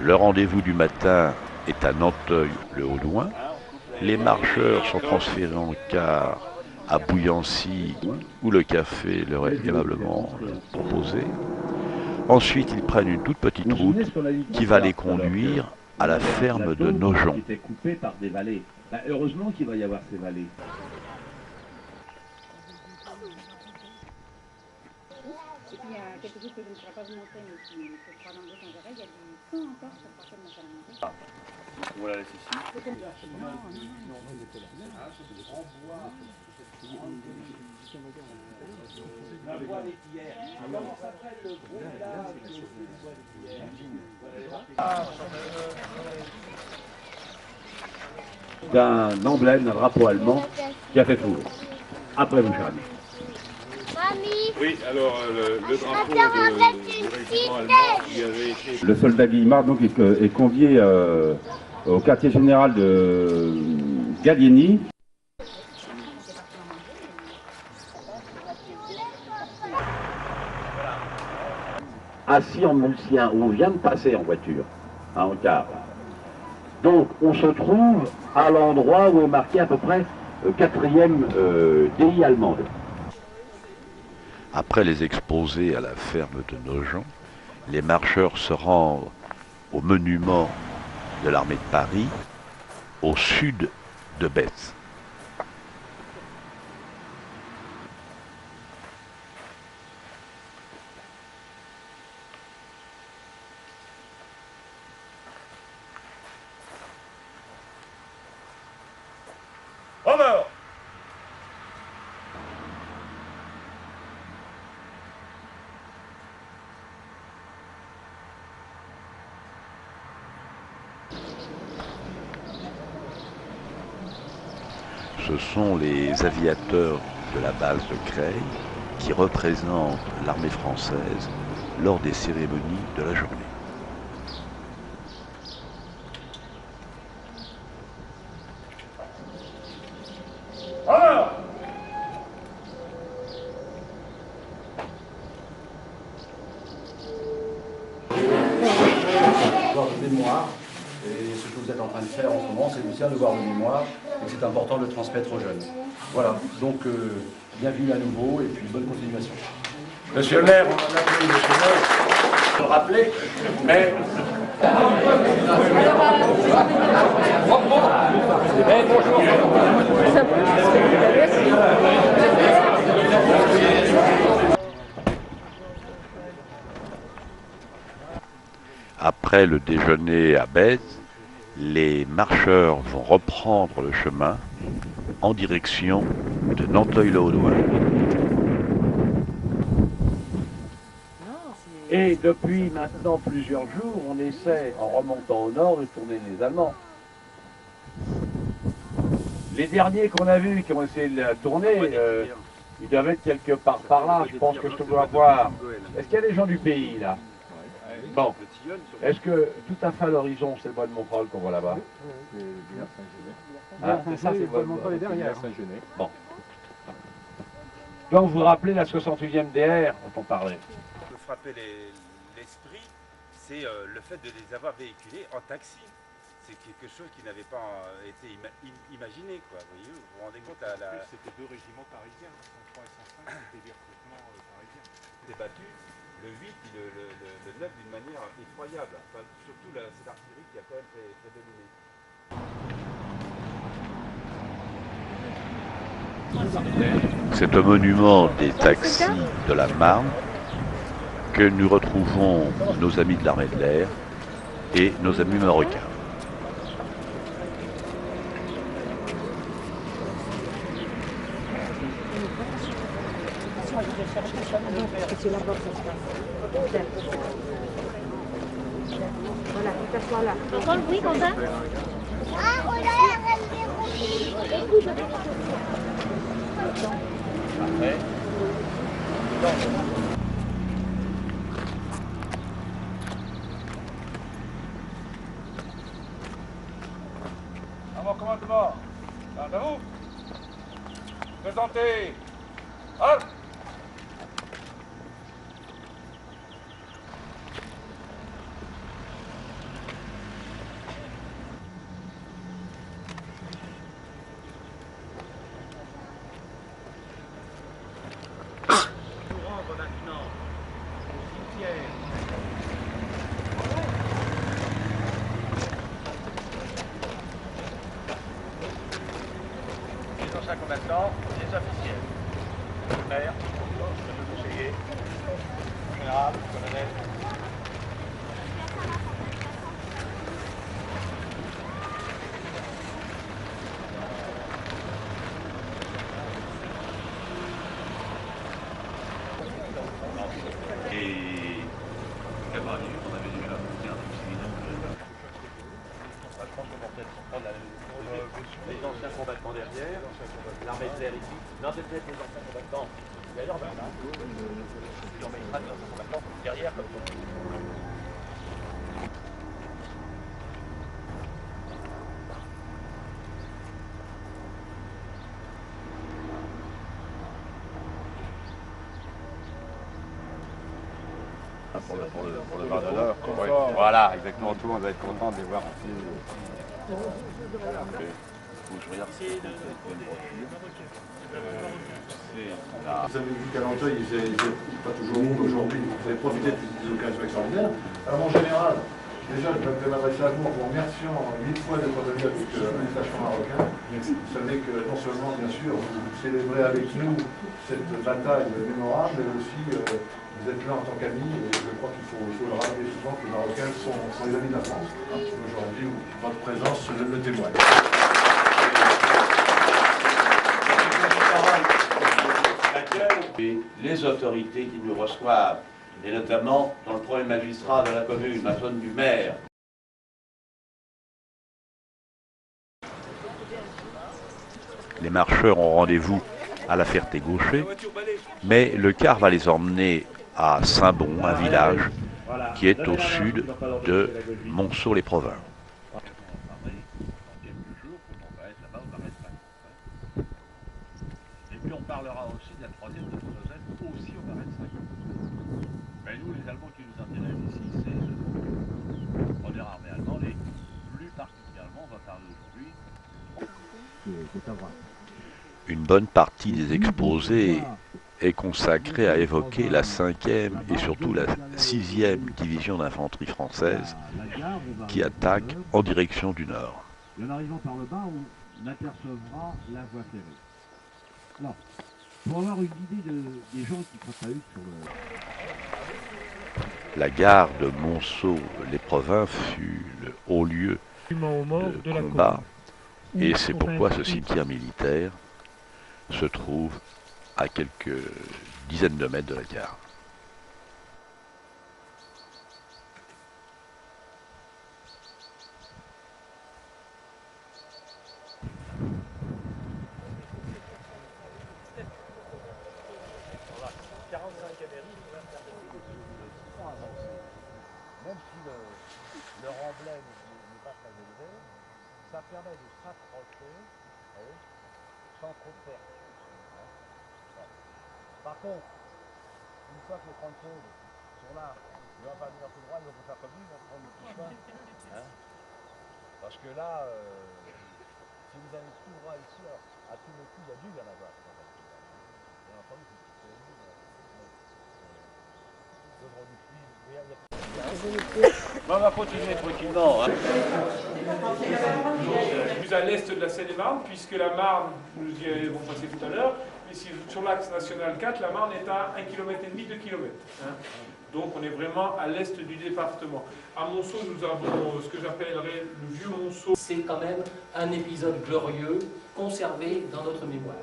Le rendez-vous du matin est à Nanteuil-le-Haudouin. Les marcheurs sont transférés en car à Bouillancy, où le café leur est aimablement proposé. Ensuite, ils prennent une toute petite route qui va les conduire à la ferme de Nogent. Heureusement qu'il va y avoir ces vallées. Et puis il y a quelque chose que je ne pourrais pas vous montrer, mais qui se croit dans le dos quand il y a du fond encore sur certaines de la montée. On va la laisser ici. La voie des Pierres. Comment s'appelle le gros village qui est la voie des Pierres? D'un emblème, d'un drapeau allemand qui a fait fou. Après vous, cher ami. Oui, alors le drapeau du régiment allemand qui avait été... Le soldat Guillemard donc, est convié au quartier général de Gallieni. Assis en Mulcien, où on vient de passer en voiture, en car. Donc on se trouve à l'endroit où est marqué à peu près 4e DI allemande. Après les exposés à la ferme de Nogent, les marcheurs se rendent au monument de l'armée de Paris, au sud de Bèze. En mort! Ce sont les aviateurs de la base de Creil qui représentent l'armée française lors des cérémonies de la journée. En mort! Devoir de mémoire, et ce que vous êtes en train de faire en ce moment, c'est aussi un devoir de mémoire, et c'est important de le transmettre aux jeunes. Voilà, donc bienvenue à nouveau, et puis bonne continuation. Monsieur le maire, on en a appelé monsieur le maire, je le rappeler, mais... Après le déjeuner à Bèze, les marcheurs vont reprendre le chemin en direction de Nanteuil-le-Haudouin. Et depuis maintenant plusieurs jours, on essaie, en remontant au nord, de tourner les Allemands. Les derniers qu'on a vus qui ont essayé de la tourner, ils doivent être quelque part par là. Je pense que je dois voir. Est-ce qu'il y a des gens du pays là? Bon. Est-ce que tout à fait à l'horizon, c'est le bois de Montrol qu'on voit là-bas? Ah, c'est ça, c'est le bois de Montrol derrière. Bon. Donc vous vous rappelez la 68e DR dont on parlait? Me frapper l'esprit, c'est le fait de les avoir véhiculés en taxi. C'est quelque chose qui n'avait pas été imaginé, quoi. Vous vous rendez compte à la... C'était 2 régiments parisiens, 103 et 105, c'était des recrutements parisiens. C'était battu, le 8 et le 9 d'une manière effroyable. Enfin, surtout cette artillerie qui a quand même fait dominer. C'est au monument des taxis de la Marne que nous retrouvons nos amis de l'armée de l'air et nos amis marocains. Voilà, t'assois là. T'entends le bruit, Quentin? Ah, oh là là, À mon commandement, à vous, présentez, hop! général, colonel. Et cavalier, on avait déjà bien Je pense qu'on va peut-être prendre les anciens combattants derrière, l'armée de l'air ici. Non, c'est peut-être les anciens combattants. D'ailleurs, ben là, on mettra les anciens combattants derrière comme ça. Pour le bar d'honneur. Ouais. Voilà, exactement. Tout le monde va être content de les voir ici. Je regarde. Vous avez vu qu'à Nanteuil, il faisait pas toujours monde aujourd'hui. Vous avez profité des occasions extraordinaires. Alors en général, déjà, je vais m'adresser à vous en vous remerciant 1000 fois d'être venu avec un détachement marocain. Vous savez que non seulement, bien sûr, vous célébrez avec nous cette bataille mémorable, mais aussi vous êtes là en tant qu'amis, et je crois qu'il faut le rappeler souvent que les Marocains sont les amis de la France. Aujourd'hui, votre présence le témoigne. Les autorités qui nous reçoivent, et notamment dans le premier magistrat de la commune, la zone du maire. Les marcheurs ont rendez-vous à la Ferté-Gaucher, mais le car va les emmener à Saint-Bon, un village qui est au sud de Monceau-les-Provins. Et puis on parlera aussi de la troisième de Joseph, aussi au Marais de Saint-Cloud. Mais nous, les Allemands qui nous intéressent ici, c'est le premier armée allemand, et plus particulièrement, on va parler aujourd'hui. Une bonne partie des exposés est consacrée à évoquer la 5e et surtout la 6e division d'infanterie française qui attaque en direction du nord. Et en arrivant par le bas, on apercevra la voie ferrée. Alors, pour avoir une idée des gens qui travaillent sur le... La gare de Monceau-les-Provins fut le haut lieu de combat, et c'est pourquoi ce cimetière militaire se trouve à quelques dizaines de mètres de la gare. Même si leur emblème n'est pas très élevé, ça permet de s'approcher sans trop de perte. Par contre, une fois que les 30 choses sont là, il va pas venir tout droit, ils vont faire comme lui, ils vont prendre le petit chemin. Parce que là, si vous allez tout droit ici, alors, à tous les coups, il y a dû y en avoir. Bien entendu, on va continuer tranquillement. Plus à l'est de la Seine-et-Marne, puisque la Marne, nous y avons passé tout à l'heure, ici sur l'axe national 4, la Marne est à 1,5 km, 2 km. Donc on est vraiment à l'est du département. À Monceau, nous avon ce que j'appellerais le vieux Monceau. C'est quand même un épisode glorieux, conservé dans notre mémoire.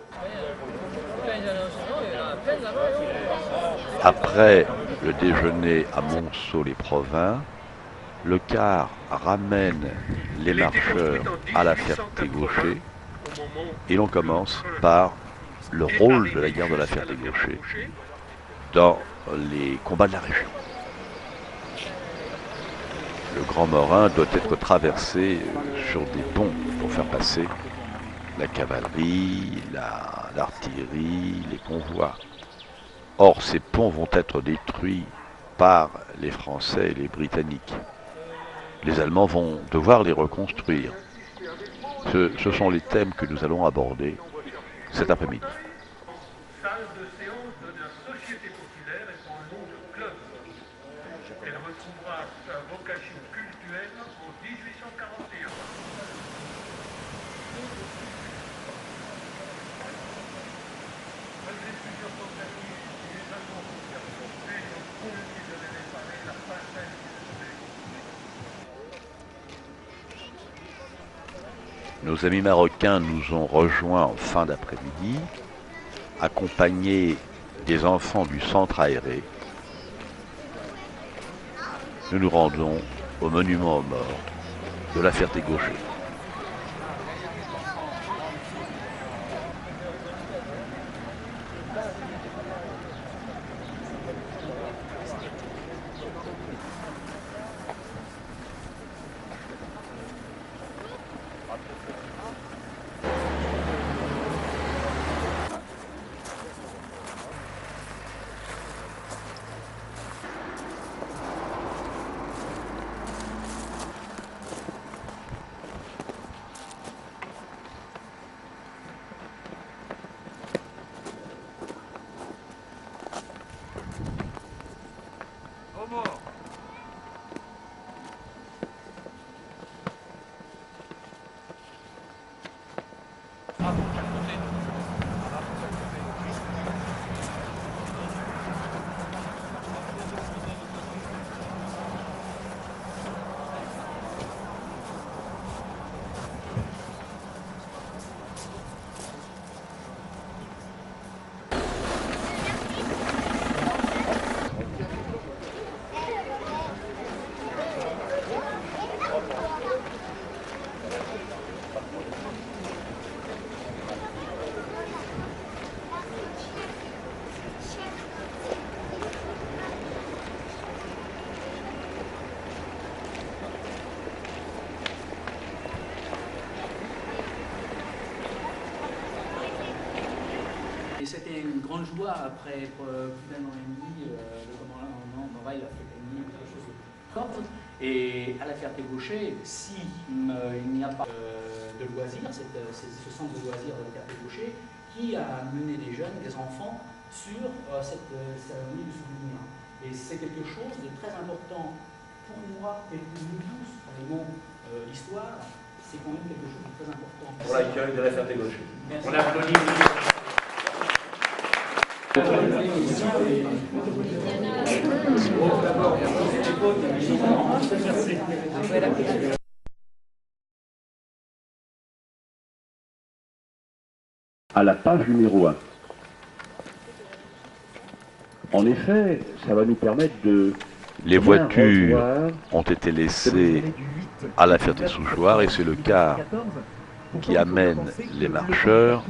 Après le déjeuner à Monceau-les-Provins, le car ramène les marcheurs à la Ferté-Gaucher et l'on commence par le rôle de la guerre de la Ferté-Gaucher dans les combats de la région. Le Grand Morin doit être traversé sur des ponts pour faire passer la cavalerie, l'artillerie, les convois. Or, ces ponts vont être détruits par les Français et les Britanniques. Les Allemands vont devoir les reconstruire. Ce sont les thèmes que nous allons aborder cet après-midi. Salle de séance de la Société populaire et son nom de club. Elle retrouvera sa vocation cultuelle en 1841. Malgré plusieurs tentatives, les Allemands conservent leur paix en colonisation. Nos amis marocains nous ont rejoints en fin d'après-midi, accompagnés des enfants du centre aéré. Nous nous rendons au monument aux morts de la Ferté-Gaucher. C'était une grande joie après plus d'un an et demi, le commandant Morel a fait quelque chose de forte. Et à la Ferté-Gaucher, s'il n'y a pas de loisirs, ce centre de loisirs de la Ferté-Gaucher, qui a mené des jeunes, des enfants, sur cette cérémonie du souvenir. Et c'est quelque chose de très important pour moi et pour nous tous, qui aimons l'histoire, c'est quand même quelque chose de très important. Pour l'accueil de la Ferté-Gaucher. On applaudit. À la page numéro 1. En effet, ça va nous permettre de... Les voitures ont été laissées à la Ferté-Souchoir et c'est le car qui amène les marcheurs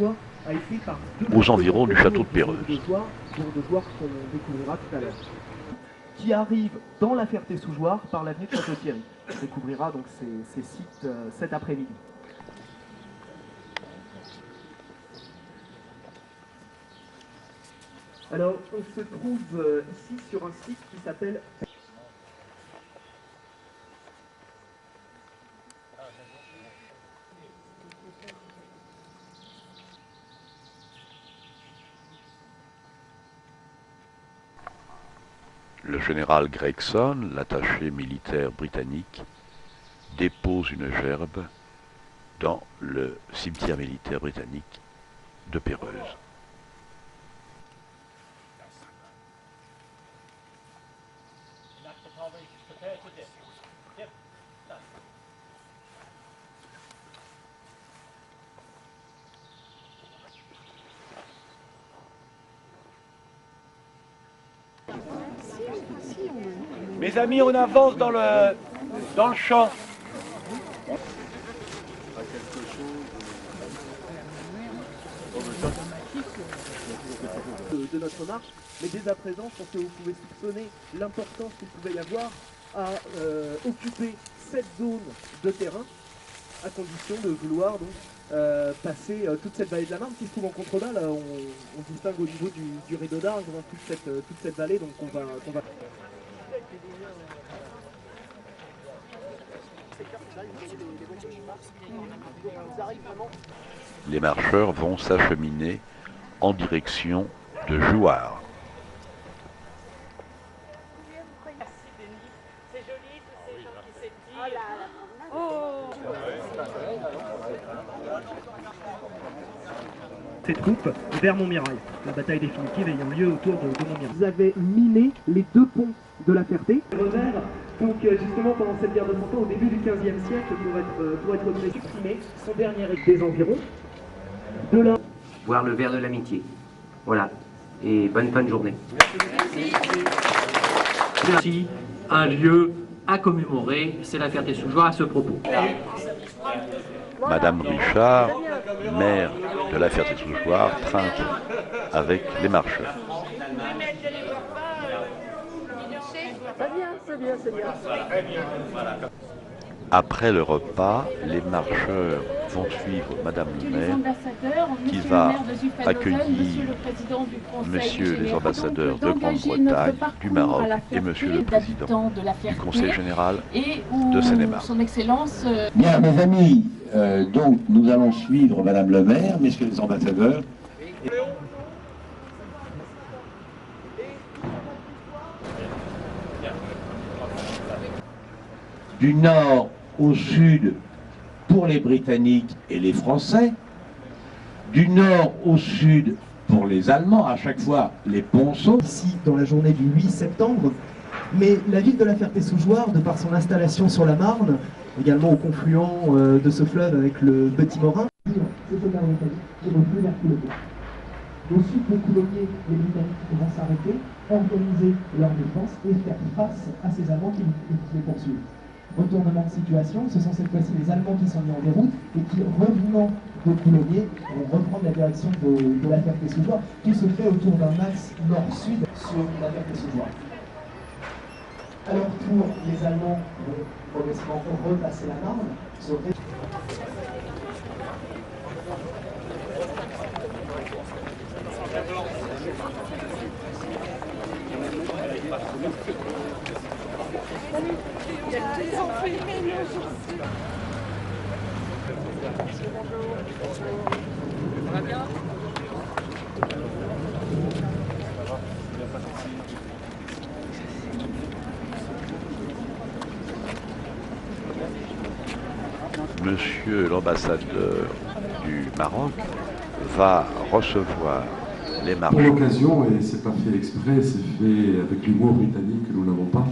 aux environs du château de Péreuse. Qu'on découvrira tout à l'heure. Qui arrive dans la Ferté-Souchoir par l'avenue de Château-Thierry. On découvrira donc ces sites cet après-midi. Alors, on se trouve ici sur un site qui s'appelle... Le général Gregson, l'attaché militaire britannique, dépose une gerbe dans le cimetière militaire britannique de Péreuse. Mes amis, on avance dans le champ. De notre marche, mais dès à présent, je pense que vous pouvez soupçonner l'importance qu'il pouvait y avoir à occuper cette zone de terrain, à condition de vouloir donc passer toute cette vallée de la Marne qui se trouve en contrebas. Là, on distingue au niveau du rideau d'Arc toute cette vallée, donc on va... Les marcheurs vont s'acheminer en direction de Jouarre. Cette coupe vers Montmirail, la bataille définitive ayant lieu autour de Montmirail. Vous avez miné les deux ponts de la Ferté. Donc justement pendant cette guerre de 30 ans, au début du 15e siècle, pour être supprimé, son dernier des environs. De là... Boire le verre de l'amitié. Voilà. Et bonne fin de journée. Merci. Un lieu à commémorer, c'est la Ferté-sous-Jouarre à ce propos. Madame Richard, maire de la Ferté-sous-Jouarre, trinque avec les marcheurs. C'est bien. Après le repas, les marcheurs vont suivre Madame le maire, qui va accueillir Monsieur les ambassadeurs de Grande-Bretagne, du Maroc et Monsieur le Président du Conseil général de Seine-et-Marne. Son Excellence... Bien, mes amis, donc nous allons suivre Madame le maire, Messieurs les ambassadeurs. Du nord au sud pour les Britanniques et les Français, du nord au sud pour les Allemands, à chaque fois les ponceaux. Ici, dans la journée du 8 septembre, mais la ville de la Ferté-sous-Jouarre, de par son installation sur la Marne, également au confluent de ce fleuve avec le Petit Morin, c'est au nord qui reflue vers Coulommiers. Au sud de Coulommiers, les Britanniques vont s'arrêter, organiser leur défense et faire face à ces Allemands qui les poursuivent. Retournement de situation, ce sont cette fois-ci les Allemands qui sont mis en déroute et qui, revenant de Coulommiers, vont reprendre la direction de la Ferté-sous-Jouarre. Tout se fait autour d'un axe nord-sud sur la Ferté-sous-Jouarre. À leur tour, les Allemands vont progressivement repasser la Marne. Monsieur l'ambassadeur du Maroc va recevoir les marcheurs. Pour l'occasion, et c'est pas fait exprès, c'est fait avec l'humour britannique que nous n'avons pas,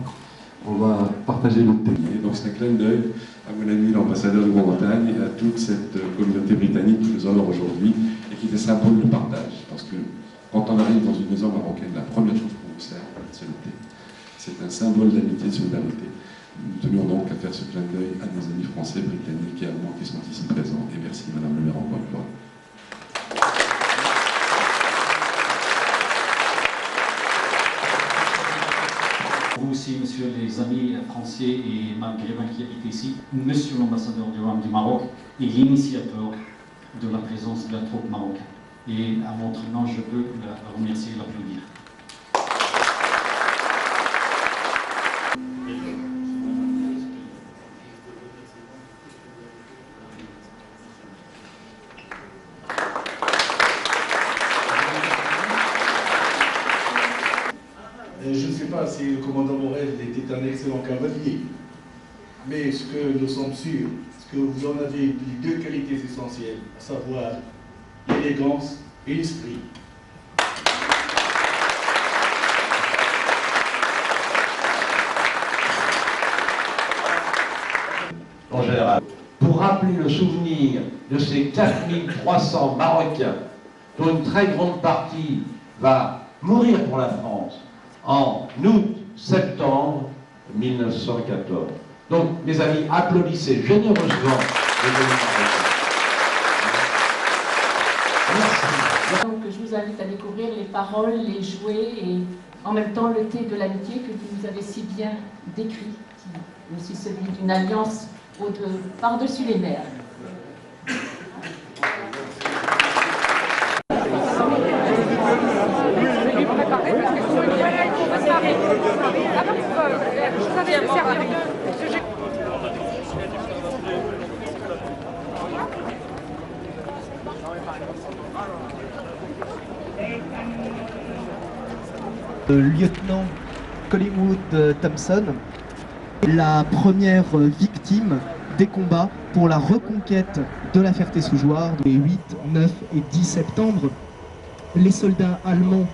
on va partager notre technique. Donc c'est un clin d'œil à mon ami l'ambassadeur de Grande-Bretagne et à toute cette communauté britannique qui nous honore aujourd'hui et qui est un symbole de partage. Parce que quand on arrive dans une maison marocaine, la première chose qu'on observe, c'est le thé. C'est un symbole d'amitié et de solidarité. Nous tenions donc à faire ce clin d'œil à nos amis français, britanniques et allemands qui sont ici présents. Et merci Madame le maire encore une fois. Vous aussi, monsieur les amis français et maghrébins qui habitent ici, monsieur l'ambassadeur du Royaume du Maroc est l'initiateur de la présence de la troupe marocaine. Et à votre nom, je peux la remercier et l'applaudir. Je ne sais pas si le commandant Morel était un excellent cavalier, mais ce que nous sommes sûrs, c'est que vous en avez les deux qualités essentielles, à savoir l'élégance et l'esprit. En général, pour rappeler le souvenir de ces 4300 Marocains, dont une très grande partie va mourir pour la France en août-septembre 1914. Donc, mes amis, applaudissez généreusement les Marocains. Merci. Donc, je vous invite à découvrir les paroles, les jouets et en même temps le thé de l'amitié que vous nous avez si bien décrit, qui est aussi celui d'une alliance par-dessus les mers. Lieutenant Collingwood Thompson, la première victime des combats pour la reconquête de la Ferté-sous-Jouarre les 8, 9 et 10 septembre. Les soldats allemands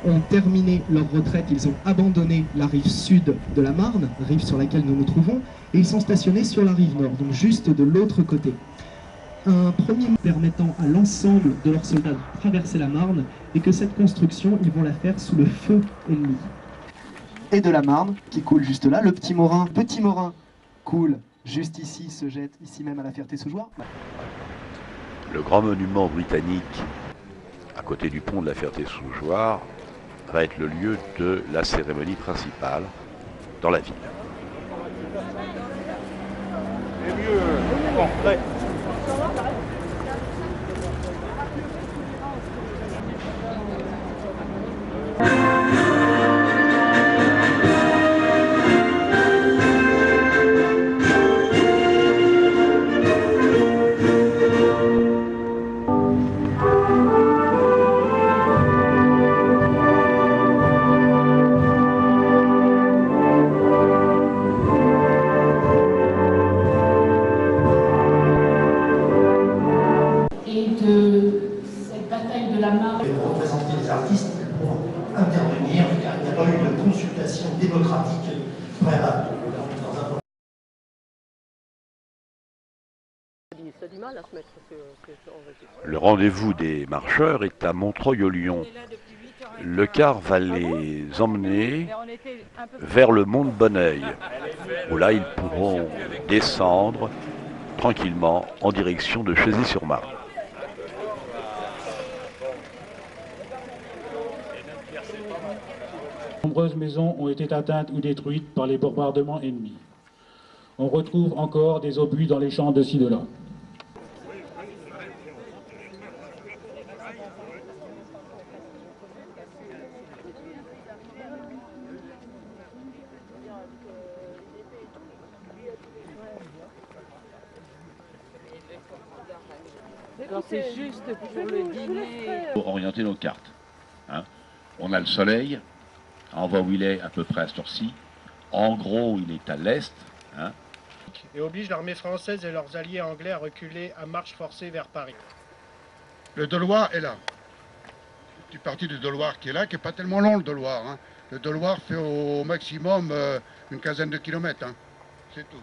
ont terminé leur retraite, ils ont abandonné la rive sud de la Marne, rive sur laquelle nous nous trouvons, et ils sont stationnés sur la rive nord, donc juste de l'autre côté. Un premier permettant à l'ensemble de leurs soldats de traverser la Marne, et que cette construction, ils vont la faire sous le feu ennemi. Et de la Marne, qui coule juste là, le Petit Morin coule juste ici, se jette ici même à la Ferté-sous-Jouarre. Le grand monument britannique, à côté du pont de la Ferté-sous-Jouarre, va être le lieu de la cérémonie principale dans la ville. C'est mieux. Bon, prêt. Le rendez-vous des marcheurs est à Montreuil-au-Lion. Le car va les emmener vers le mont de Bonneuil, où là ils pourront descendre tranquillement en direction de Chesy-sur-Marne. De nombreuses maisons ont été atteintes ou détruites par les bombardements ennemis. On retrouve encore des obus dans les champs de ci de là. Alors c'est juste pour le dîner. Pour orienter nos cartes. Hein. On a le soleil, on voit où il est à peu près à cette heure-ci. En gros, il est à l'est. Hein. Et oblige l'armée française et leurs alliés anglais à reculer à marche forcée vers Paris. Le Doloire est là. Du parti du Doloire qui est là, qui n'est pas tellement long le Doloire. Hein. Le Doloire fait au maximum une quinzaine de kilomètres. Hein. C'est tout.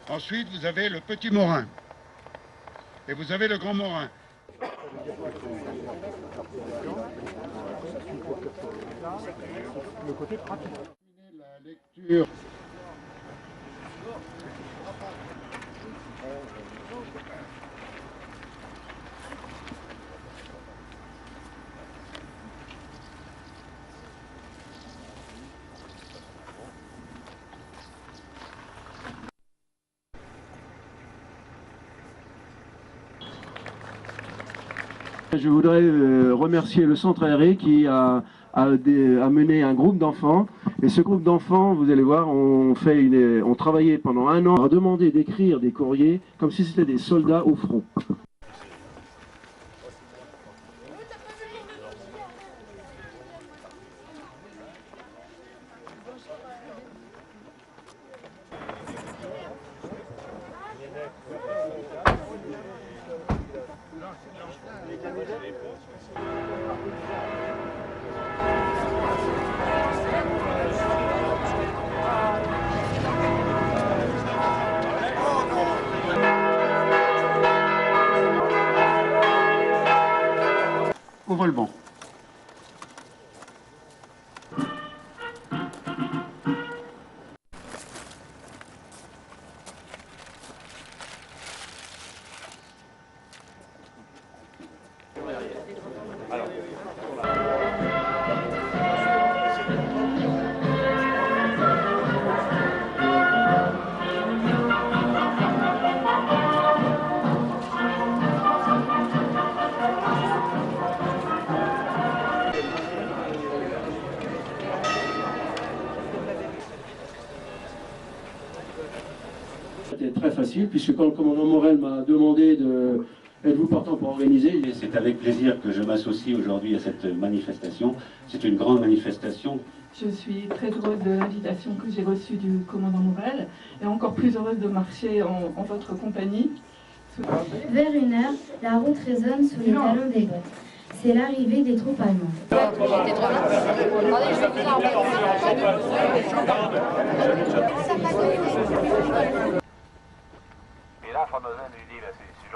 Ensuite, vous avez le Petit Morin. Et vous avez le Grand Morin. Le côté pratique. La lecture. Je voudrais remercier le centre aéré qui a mené un groupe d'enfants. Et ce groupe d'enfants, vous allez voir, on travaillait pendant 1 an à demander d'écrire des courriers comme si c'était des soldats au front. Ouvrez le banc. C'était très facile, puisque quand le commandant Morel m'a demandé de êtes-vous partant pour organiser. C'est avec plaisir que je m'associe aujourd'hui à cette manifestation. C'est une grande manifestation. Je suis très heureuse de l'invitation que j'ai reçue du commandant Morel et encore plus heureuse de marcher en votre compagnie. Vers 1 heure, la route résonne sous les talons des bottes. c'est l'arrivée des troupes allemandes.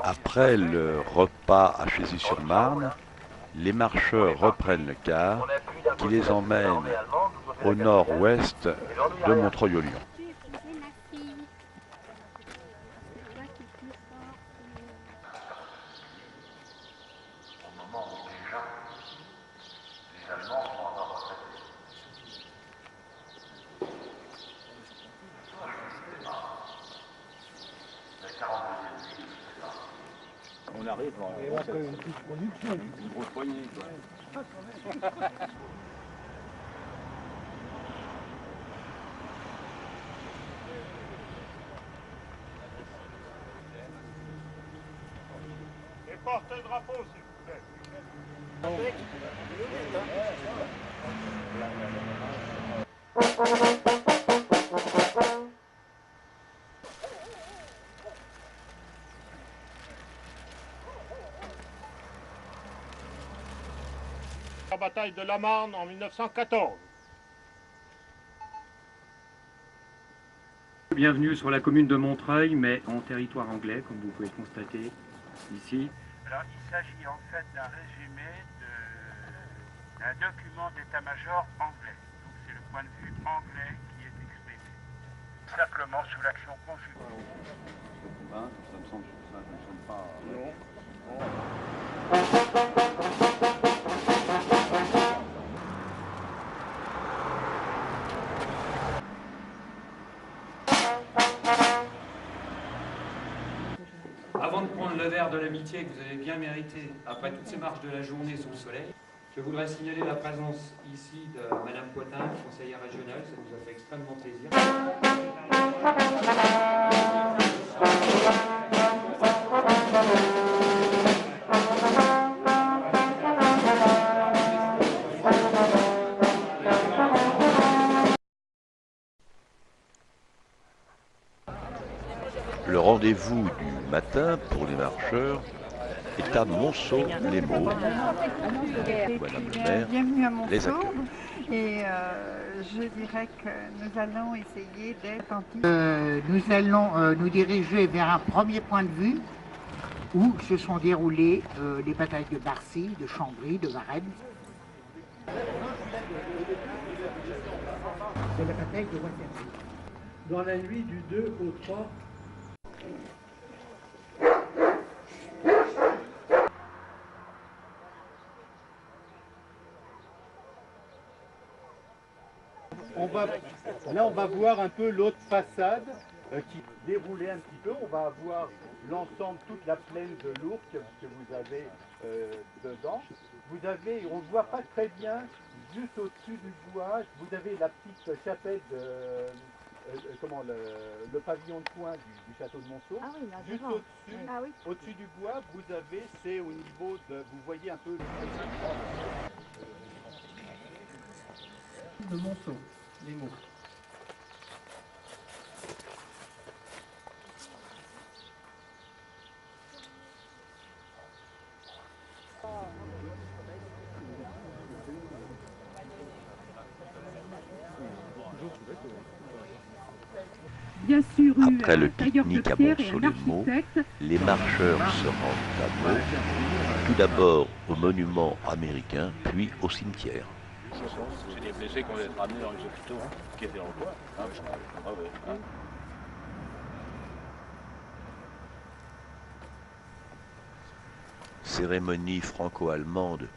Après le repas à Chézy-sur-Marne, les marcheurs reprennent le car qui les emmène au nord-ouest de Montreuil-au-Lion. On arrive à une petite production, une grosse poignée. Et porte-drapeau, s'il vous plaît. La bataille de la Marne en 1914. Bienvenue sur la commune de Montreuil, mais en territoire anglais, comme vous pouvez le constater ici. Alors, il s'agit en fait d'un résumé d'un document d'état-major anglais. Donc, c'est le point de vue anglais qui est exprimé. Simplement sous l'action conjugale. Ça me semble pas... Non. Avant de prendre le verre de l'amitié que vous avez bien mérité après toutes ces marches de la journée sous le soleil, je voudrais signaler la présence ici de Madame Poitin, conseillère régionale, ça nous a fait extrêmement plaisir. Le rendez-vous du matin pour les marcheurs est à Monceau-les-Maux. Madame le maire Bienvenue à les Monceau. accueille. Et je dirais que nous allons essayer d'être nous allons nous diriger vers un premier point de vue où se sont déroulées les batailles de Barcy, de Chambry, de Varennes. C'est la bataille de Waterloo. Dans la nuit du 2 au 3. Là, on va voir un peu l'autre façade qui déroulait un petit peu. On va avoir l'ensemble, toute la plaine de l'Ourcq que vous avez dedans. Vous avez, on ne voit pas très bien, juste au-dessus du bois, vous avez la petite chapelle de... le pavillon de coin du château de Monceau. Ah oui, là, juste devant. au-dessus, Ah oui. au-dessus du bois, vous avez, c'est au niveau de, vous voyez un peu De Monceau, les mots. Bien sûr, après le pique-nique à Monceau-les-Maux, les marcheurs se rendent à Meaux, tout d'abord au monument américain, puis au cimetière. C'est des blessés qui ont été ramenés dans les hôpitaux, qui étaient en quoi. Cérémonie franco-allemande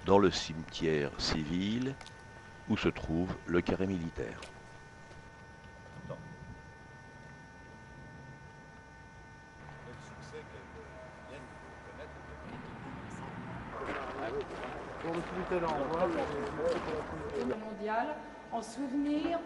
dans le cimetière civil où se trouve le carré militaire. mondial en souvenir